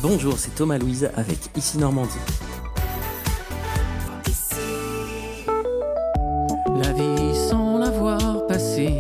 Bonjour, c'est Thomas Louise avec Ici Normandie. La vie sans l'avoir passée,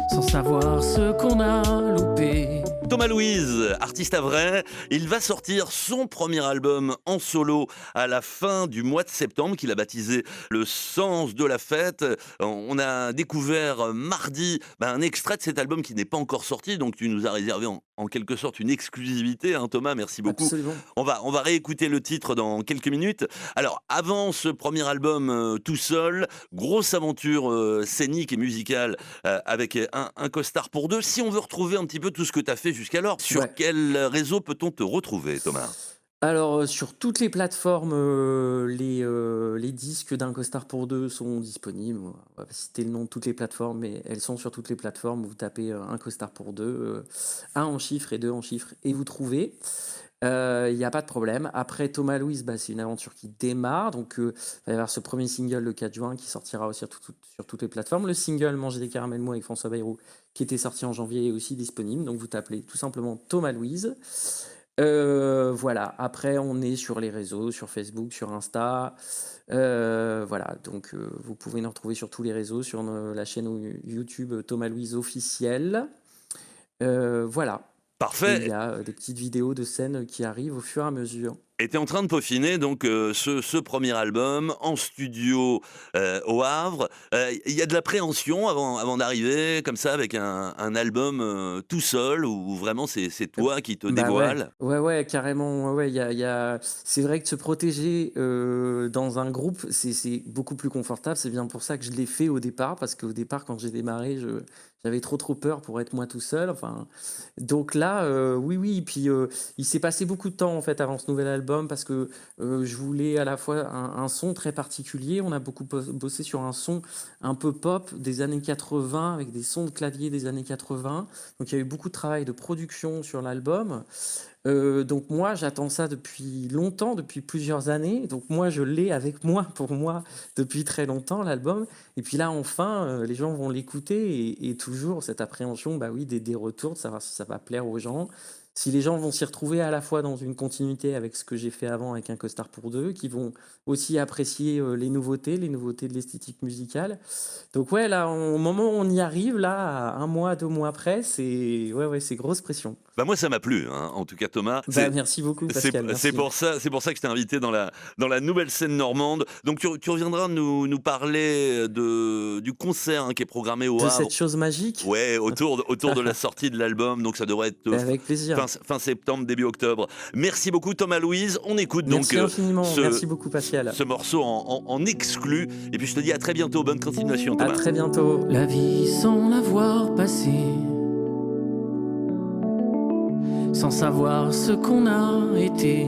sans savoir ce qu'on a loupé. Thomas Louise, artiste à vrai, il va sortir son premier album en solo à la fin du mois de septembre qu'il a baptisé Le Sens de la Fête. On a découvert mardi un extrait de cet album qui n'est pas encore sorti, donc tu nous as réservé en quelque sorte une exclusivité, hein, Thomas, merci beaucoup. Absolument. On va réécouter le titre dans quelques minutes. Alors, avant ce premier album tout seul, grosse aventure scénique et musicale avec un costard pour deux. Si on veut retrouver un petit peu tout ce que tu as fait jusqu'alors, sur quel réseau peut-on te retrouver, Thomas ? Alors, sur toutes les plateformes, les disques d'un costard pour deux sont disponibles. On va pas citer le nom de toutes les plateformes, mais elles sont sur toutes les plateformes. Vous tapez un costard pour deux, un en chiffres et deux en chiffres, et vous trouvez. Il n'y a pas de problème. Après, Thomas Louise, c'est une aventure qui démarre. Donc, il va y avoir ce premier single le 4 juin qui sortira aussi sur toutes les plateformes. Le single Manger des caramels mous avec François Bayrou, qui était sorti en janvier, est aussi disponible. Donc, vous tapez tout simplement Thomas Louise. Voilà. Après, on est sur les réseaux, sur Facebook, sur Insta. Voilà. Donc, vous pouvez nous retrouver sur tous les réseaux, sur la chaîne YouTube Thomas Louise officielle. Voilà. Parfait. Et il y a des petites vidéos de scènes qui arrivent au fur et à mesure. Et tu es en train de peaufiner donc ce premier album en studio au Havre. Il y a de l'appréhension avant d'arriver comme ça avec un album tout seul où vraiment c'est toi qui te dévoile. Ouais, carrément. Ouais, c'est vrai que se protéger dans un groupe, c'est beaucoup plus confortable. C'est bien pour ça que je l'ai fait au départ, parce qu'au départ, quand j'ai démarré, j'avais trop peur pour être moi tout seul. Enfin, donc là, oui. Et puis, il s'est passé beaucoup de temps en fait avant ce nouvel album, parce que je voulais à la fois un son très particulier. On a beaucoup bossé sur un son un peu pop des années 80 avec des sons de clavier des années 80. Donc il y a eu beaucoup de travail de production sur l'album. Donc moi j'attends ça depuis longtemps, depuis plusieurs années. Donc moi je l'ai avec moi, pour moi, depuis très longtemps, l'album. Et puis là enfin les gens vont l'écouter, et toujours cette appréhension des retours, de savoir si ça va plaire aux gens, si les gens vont s'y retrouver à la fois dans une continuité avec ce que j'ai fait avant avec un costard pour deux, qui vont aussi apprécier les nouveautés de l'esthétique musicale. Donc ouais, là au moment où on y arrive, là à 1 mois, 2 mois après, c'est grosse pression. Moi ça m'a plu, hein, en tout cas Thomas. Merci beaucoup Pascal. C'est pour ça que je t'ai invité dans la nouvelle scène normande. Donc tu reviendras nous parler du concert qui est programmé au Havre. De cette chose magique. Ouais, autour de la sortie de l'album. Donc ça devrait être avec plaisir. Fin septembre, début octobre. Merci beaucoup Thomas Louise. On écoute Merci infiniment. Merci beaucoup Pascal. Ce morceau en exclu. Et puis je te dis à très bientôt. Bonne continuation Thomas. À très bientôt. La vie sans l'avoir passée, sans savoir ce qu'on a été,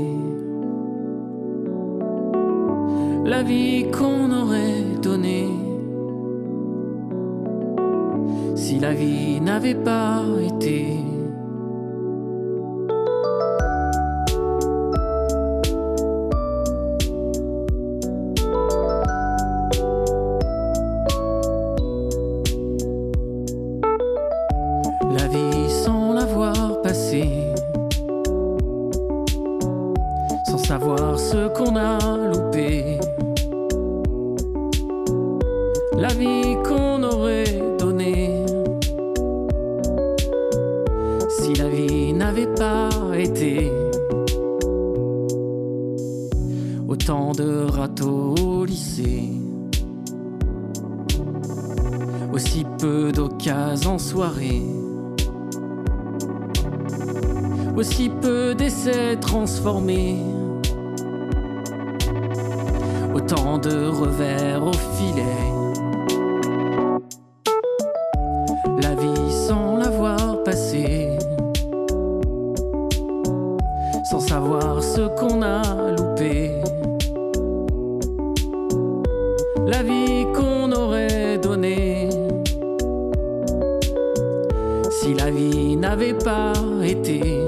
la vie qu'on aurait donnée si la vie n'avait pas été. La vie sans l'avoir passée, sans savoir ce qu'on a loupé, la vie qu'on aurait donnée si la vie n'avait pas été. Autant de râteaux au lycée, aussi peu d'occasions en soirée, aussi peu d'essais transformés, autant de revers au filet. La vie sans l'avoir passée, sans savoir ce qu'on a loupé, la vie qu'on aurait donnée si la vie n'avait pas été.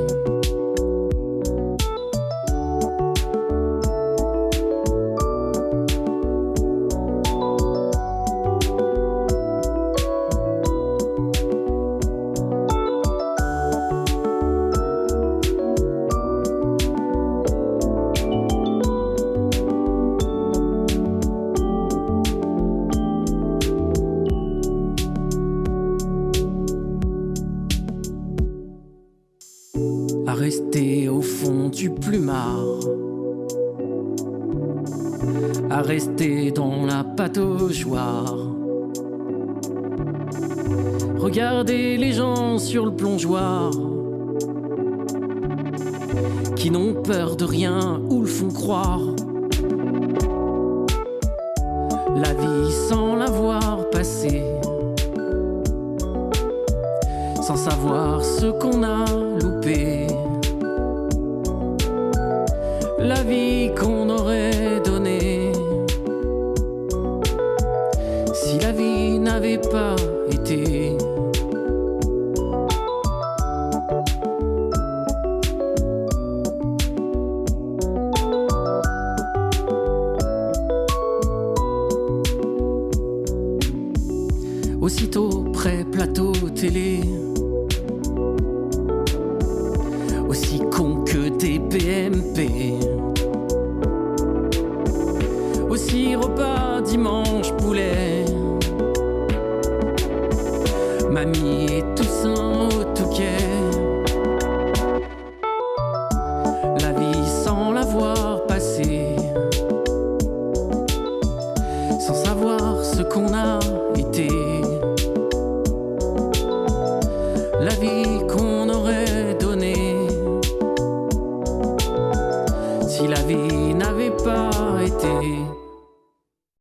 à rester au fond du plumard, à rester dans la pataugeoire. Regardez les gens sur le plongeoir, qui n'ont peur de rien ou le font croire. La vie sans l'avoir passée, sans savoir ce qu'on a loupé. La vie qu'on aurait donnée, si la vie n'avait pas été. Aussitôt près plateau télé, aussi con que des PMP, aussi repas dimanche poulet, mamie et Toussaint au Touquet. La vie sans l'avoir passée, sans savoir ce qu'on a